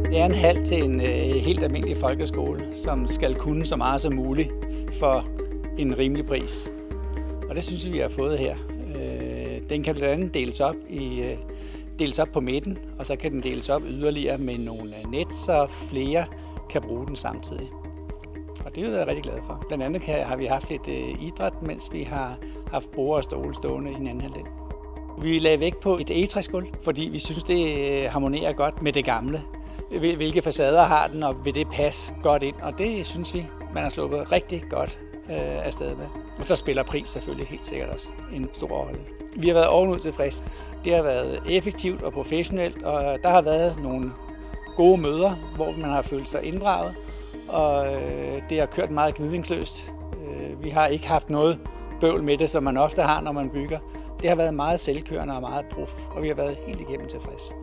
Det er en halv til en helt almindelig folkeskole, som skal kunne så meget som muligt for en rimelig pris. Og det synes vi har fået her. Den kan blandt andet deles op på midten, og så kan den deles op yderligere med nogle net, så flere kan bruge den samtidig. Og det er jeg rigtig glad for. Blandt andet har vi haft lidt idræt, mens vi har haft borde og stole stående i den anden halvdel. Vi lagde vægt på et egetræsgulv, fordi vi synes, det harmonerer godt med det gamle. Hvilke facader har den, og vil det passe godt ind? Og det synes vi, man har sluppet rigtig godt afsted med. Og så spiller pris selvfølgelig helt sikkert også en stor rolle. Vi har været ovenud tilfredse. Det har været effektivt og professionelt, og der har været nogle gode møder, hvor man har følt sig inddraget, og det har kørt meget gnidningsløst. Vi har ikke haft noget bøvl med det, som man ofte har, når man bygger. Det har været meget selvkørende og meget prof, og vi har været helt igennem tilfredse.